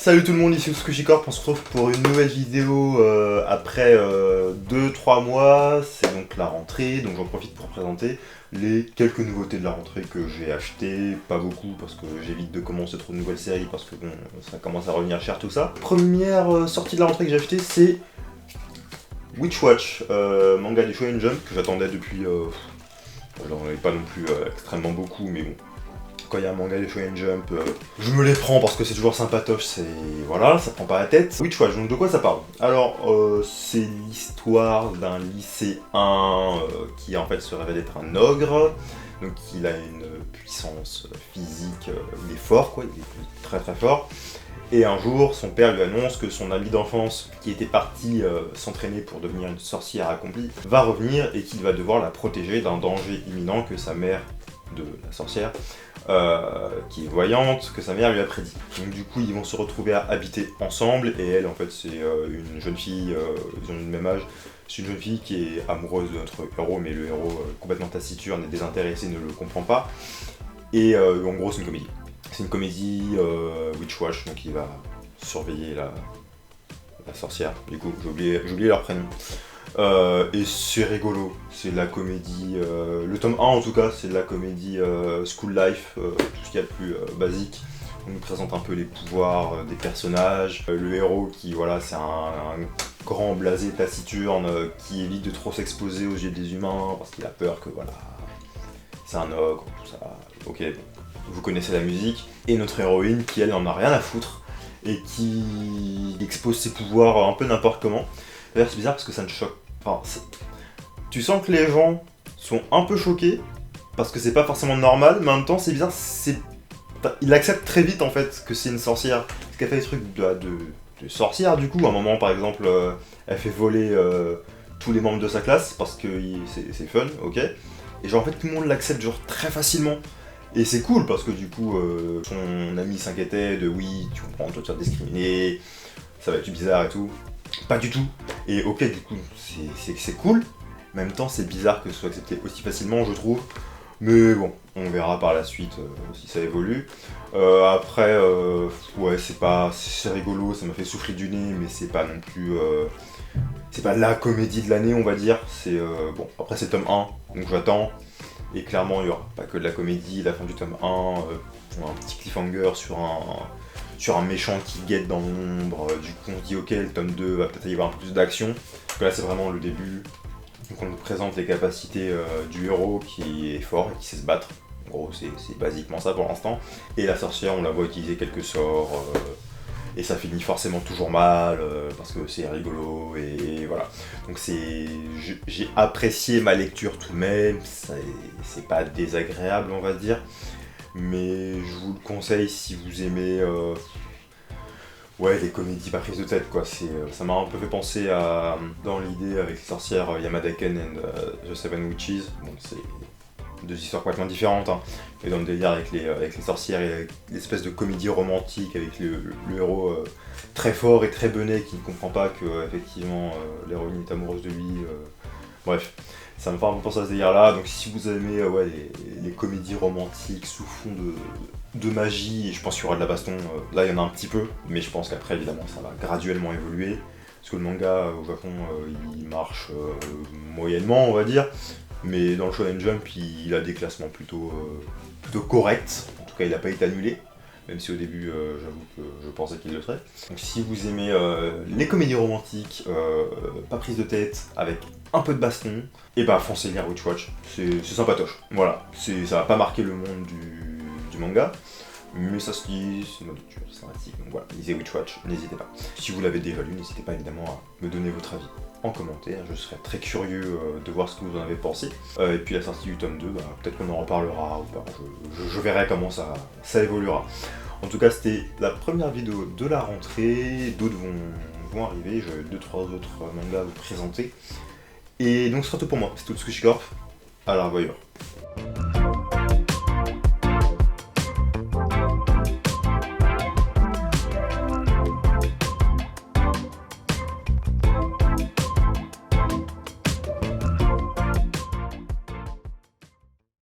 Salut tout le monde, ici Tsukushi Corp, on se retrouve pour une nouvelle vidéo après 2-3 mois. C'est donc la rentrée, donc j'en profite pour présenter les quelques nouveautés de la rentrée que j'ai achetées. Pas beaucoup parce que j'évite de commencer trop de nouvelles séries parce que bon, ça commence à revenir cher tout ça. Première sortie de la rentrée que j'ai acheté, c'est Witch Watch, manga du Shonen Jump que j'attendais depuis... j'en avais pas non plus extrêmement beaucoup, mais bon. Quand il y a un manga de Shonen Jump, je me les prends parce que c'est toujours sympatoche, c'est... Voilà, ça prend pas la tête. Witch Watch, donc de quoi ça parle? Alors, c'est l'histoire d'un lycéen qui en fait se révèle être un ogre, donc il a une puissance physique, il est fort quoi, il est très très fort. Et un jour, son père lui annonce que son ami d'enfance, qui était parti s'entraîner pour devenir une sorcière accomplie, va revenir et qu'il va devoir la protéger d'un danger imminent que sa mère, de la sorcière, qui est voyante, que sa mère lui a prédit. Donc du coup, ils vont se retrouver à habiter ensemble, et elle, en fait, c'est une jeune fille, ils ont le même âge, c'est une jeune fille qui est amoureuse de notre héros, mais le héros complètement taciturne et désintéressé ne le comprend pas. Et en gros, c'est une comédie. C'est une comédie Witch Watch, donc il va surveiller la sorcière. Du coup, j'ai oublié leur prénom. Et c'est rigolo, c'est de la comédie, le tome 1 en tout cas, c'est de la comédie School Life, tout ce qu'il y a de plus basique. On nous présente un peu les pouvoirs des personnages, le héros qui, voilà, c'est un grand blasé taciturne qui évite de trop s'exposer aux yeux des humains parce qu'il a peur que, voilà, c'est un ogre, tout ça, ok, vous connaissez la musique. Et notre héroïne qui, elle, n'en a rien à foutre et qui expose ses pouvoirs un peu n'importe comment. D'ailleurs, c'est bizarre parce que ça ne choque. Enfin, tu sens que les gens sont un peu choqués parce que c'est pas forcément normal, mais en même temps, c'est bizarre. Il accepte très vite en fait que c'est une sorcière. Parce qu'elle fait des trucs de sorcière du coup. À un moment, par exemple, elle fait voler tous les membres de sa classe parce que c'est fun, ok. Et genre en fait, tout le monde l'accepte genre très facilement. Et c'est cool parce que du coup, son ami s'inquiétait de oui, tu comprends, tu vas te faire discriminer, ça va être bizarre et tout. Pas du tout. Et ok, du coup, c'est cool. En même temps, c'est bizarre que ce soit accepté aussi facilement, je trouve. Mais bon, on verra par la suite si ça évolue. Après, ouais, c'est rigolo, ça m'a fait souffler du nez, mais c'est pas non plus... c'est pas la comédie de l'année, on va dire. C'est bon, après c'est tome 1, donc j'attends. Et clairement, il n'y aura pas que de la comédie. La fin du tome 1, un petit cliffhanger sur un méchant qui guette dans l'ombre. Du coup, on se dit ok, le tome 2 va peut-être y avoir un peu plus d'action. Parce que là, c'est vraiment le début. Donc, on nous présente les capacités du héros qui est fort et qui sait se battre. En gros, c'est basiquement ça pour l'instant. Et la sorcière, on la voit utiliser quelques sorts. Et ça finit forcément toujours mal, parce que c'est rigolo, et voilà. Donc j'ai apprécié ma lecture tout de même, c'est pas désagréable on va dire, mais je vous le conseille si vous aimez ouais, les comédies pas prises de tête quoi. Ça m'a un peu fait penser à, dans l'idée avec les sorcières Yamada-ken and The Seven Witches, bon c'est deux histoires complètement différentes, hein. Et dans le délire avec les sorcières et l'espèce de comédie romantique avec le héros très fort et très bené qui ne comprend pas que effectivement l'héroïne est amoureuse de lui. Bref, ça me fait un peu penser à ce délire là. Donc si vous aimez ouais, les comédies romantiques sous fond de magie, et je pense qu'il y aura de la baston, là il y en a un petit peu, mais je pense qu'après évidemment ça va graduellement évoluer. Parce que le manga au Japon il marche moyennement on va dire. Mais dans le Shonen Jump, il a des classements plutôt corrects. En tout cas, il n'a pas été annulé. Même si au début, j'avoue que je pensais qu'il le serait. Donc si vous aimez les comédies romantiques, pas prises de tête, avec un peu de baston, et bah foncez lire Witch Watch. C'est sympatoche. Voilà, ça va pas marquer le monde du manga. Mais ça se lit, c'est une lecture sympathique. Donc voilà, lisez Witch Watch, n'hésitez pas. Si vous l'avez déjà lu, n'hésitez pas évidemment à me donner votre avis en commentaire, je serais très curieux de voir ce que vous en avez pensé. Et puis la sortie du tome 2, bah, peut-être qu'on en reparlera ou pas, je verrai comment ça évoluera. En tout cas, c'était la première vidéo de la rentrée, d'autres vont arriver, j'ai 2-3 autres mangas à vous présenter. Et donc ce sera tout pour moi, c'était Tsukushi Corp, à la revoyure.